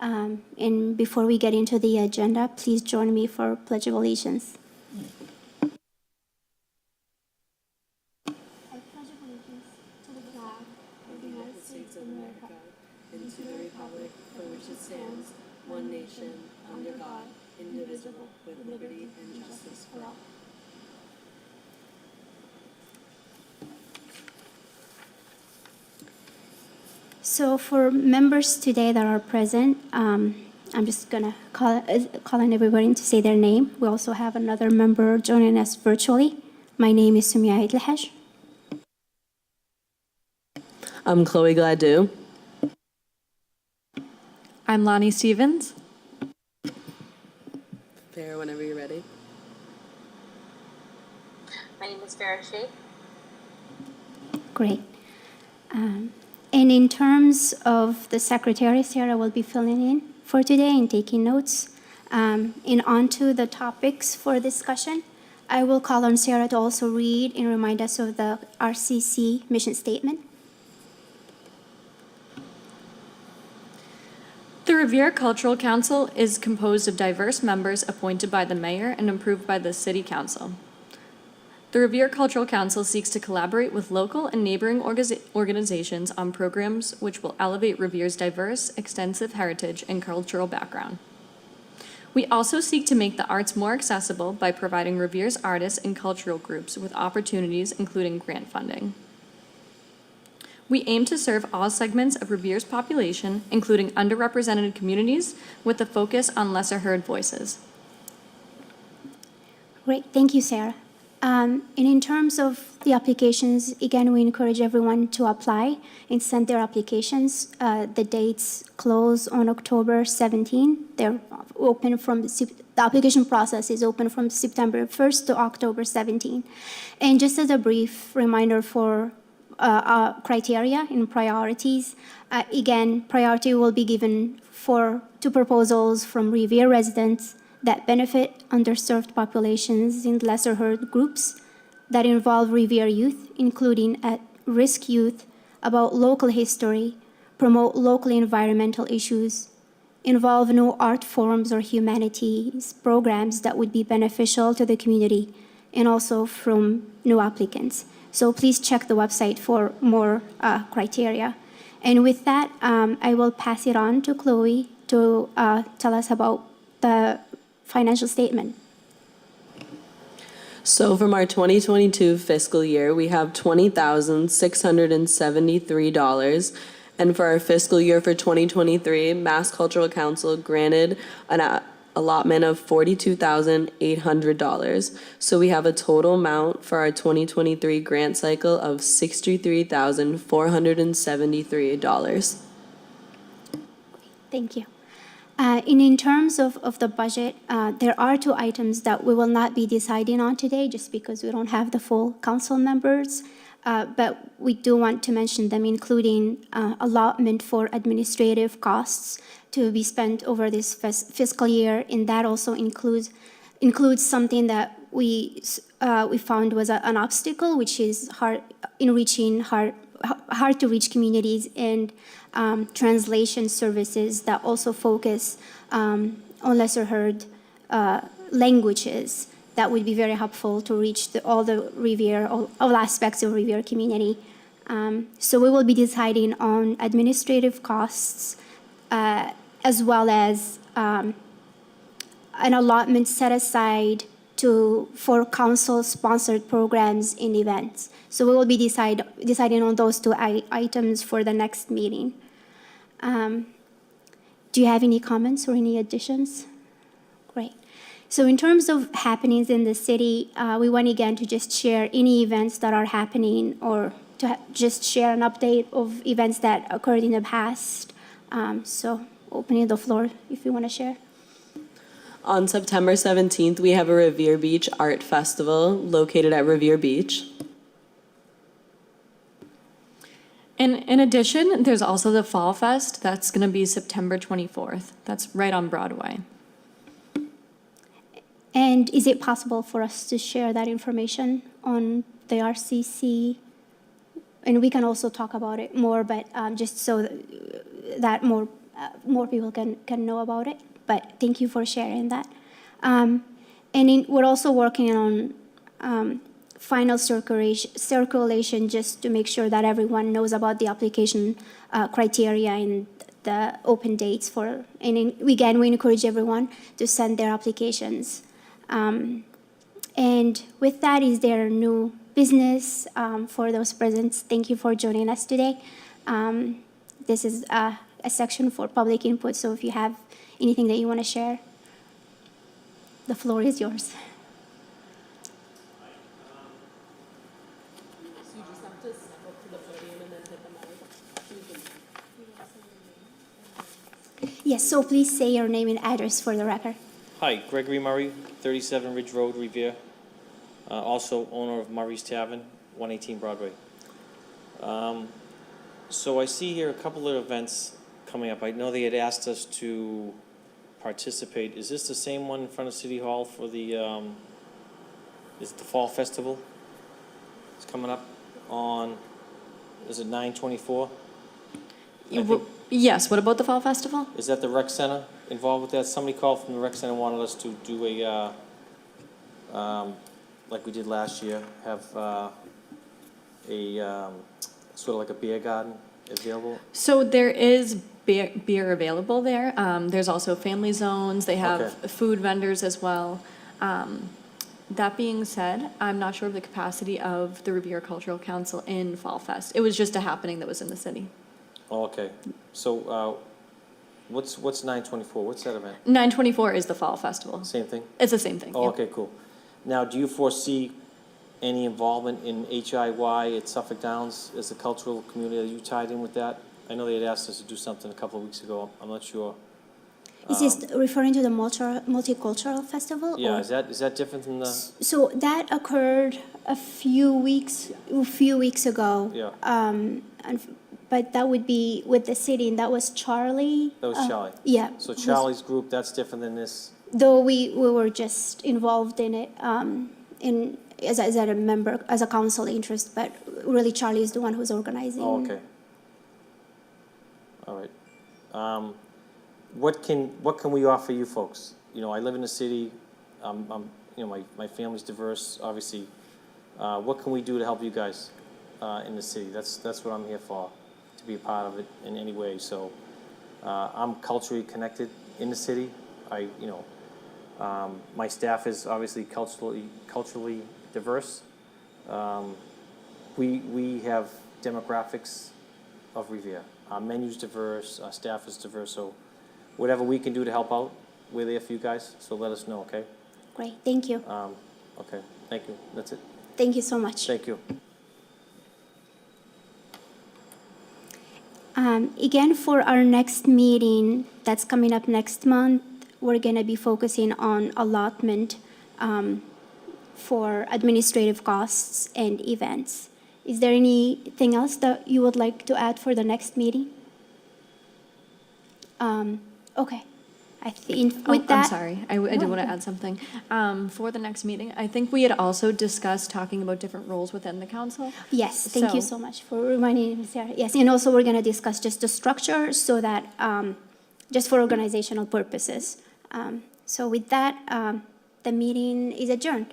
And before we get into the agenda, please join me for Pledge of Allegiance. I pledge allegiance to the flag of the United States of America and to the republic for which it stands, one nation, under God, indivisible, with liberty and justice for all. So for members today that are present, I'm just going to call on everybody to say their name. We also have another member joining us virtually. My name is Sumia Idlehesh. I'm Chloe Gladue. I'm Lonnie Stevens. Farah, whenever you're ready. My name is Farah Sheikh. Great. And in terms of the secretary, Sarah will be filling in for today and taking notes. And on to the topics for discussion, I will call on Sarah to also read and remind us of the RCC mission statement. The Revere Cultural Council is composed of diverse members appointed by the mayor and approved by the City Council. The Revere Cultural Council seeks to collaborate with local and neighboring organizations on programs which will elevate Revere's diverse, extensive heritage and cultural background. We also seek to make the arts more accessible by providing Revere's artists and cultural groups with opportunities including grant funding. We aim to serve all segments of Revere's population, including underrepresented communities, with a focus on lesser-heard voices. Great, thank you, Sarah. And in terms of the applications, again, we encourage everyone to apply and send their applications. The dates close on October 17. They're open from the application process is open from September 1st to October 17. And just as a brief reminder for criteria and priorities, again, priority will be given to proposals from Revere residents that benefit underserved populations in lesser-heard groups, that involve Revere youth, including at-risk youth, about local history, promote local environmental issues, involve new art forms or humanities programs that would be beneficial to the community, and also from new applicants. So please check the website for more criteria. And with that, I will pass it on to Chloe to tell us about the financial statement. So from our 2022 fiscal year, we have $20,673. And for our fiscal year for 2023, Mass Cultural Council granted an allotment of $42,800. So we have a total amount for our 2023 grant cycle of $63,473. Thank you. And in terms of the budget, there are two items that we will not be deciding on today just because we don't have the full council members. But we do want to mention them, including allotment for administrative costs to be spent over this fiscal year. And that also includes something that we found was an obstacle, which is hard to reach communities, and translation services that also focus on lesser-heard languages that would be very helpful to reach all aspects of Revere community. So we will be deciding on administrative costs as well as an allotment set aside for council-sponsored programs and events. So we will be deciding on those two items for the next meeting. Do you have any comments or any additions? Great. So in terms of happenings in the city, we want again to just share any events that are happening or to just share an update of events that occurred in the past. So opening the floor if you want to share. On September 17th, we have a Revere Beach Art Festival located at Revere Beach. And in addition, there's also the Fall Fest. That's going to be September 24th. That's right on Broadway. And is it possible for us to share that information on the RCC? And we can also talk about it more, but just so that more more people can know about it. But thank you for sharing that. We're also working on final circulation just to make sure that everyone knows about the application criteria and the open dates for, again, we encourage everyone to send their applications. And with that, is there new business for those present? Thank you for joining us today. This is a section for public input, so if you have anything that you want to share, the floor is yours. Yes, so please say your name and address for the record. Hi, Gregory Murray, 37 Ridge Road, Revere. Also owner of Murray's Tavern, 118 Broadway. So I see here a couple of events coming up. I know they had asked us to participate. Is this the same one in front of City Hall for the, is it the Fall Festival? It's coming up on, is it 9/24? I think- Yes, what about the Fall Festival? Is that the rec center involved with that? Somebody called from the rec center, wanted us to do a, like we did last year, have sort of like a beer garden available? So there is beer available there. There's also family zones. They have Okay. food vendors as well. That being said, I'm not sure of the capacity of the Revere Cultural Council in Fall Fest. It was just a happening that was in the city. Oh, okay. So, what's 9/24? What's that event? 9/24 is the Fall Festival. Same thing? It's the same thing. Oh, yeah. okay, cool. Now, do you foresee any involvement in HIY at Suffolk Downs as a cultural community? Are you tied in with that? I know they had asked us to do something a couple of weeks ago. I'm not sure. Is this referring to the multicultural festival? Yeah, or- is that different than the? So that occurred a few weeks ago. Yeah. But that would be with the city, and that was Charlie. That was Charlie. Yeah. So Charlie's group, that's different than this? Though we were just involved in it, as a member, as a council interest, but really Charlie is the one who's organizing. Oh, okay. All right. What can we offer you folks? You know, I live in the city. You know, my family's diverse, obviously. What can we do to help you guys in the city? That's what I'm here for, to be a part of it in any way. So I'm culturally connected in the city. My staff is obviously culturally diverse. We have demographics of Revere. Our menu's diverse, our staff is diverse, so whatever we can do to help out, we're there for you guys, so let us know, okay? Great, thank you. Okay, thank you, that's it. Thank you so much. Thank you. Again, for our next meeting that's coming up next month, we're going to be focusing on allotment for administrative costs and events. Is there anything else that you would like to add for the next meeting? Okay. I think with that. I'm sorry. I did want to add something. For the next meeting, I think we had also discussed talking about different roles within the council. Yes, thank you so much for reminding me, Sarah. Yes, and also we're going to discuss just the structure so that, just for organizational purposes. So with that, the meeting is adjourned.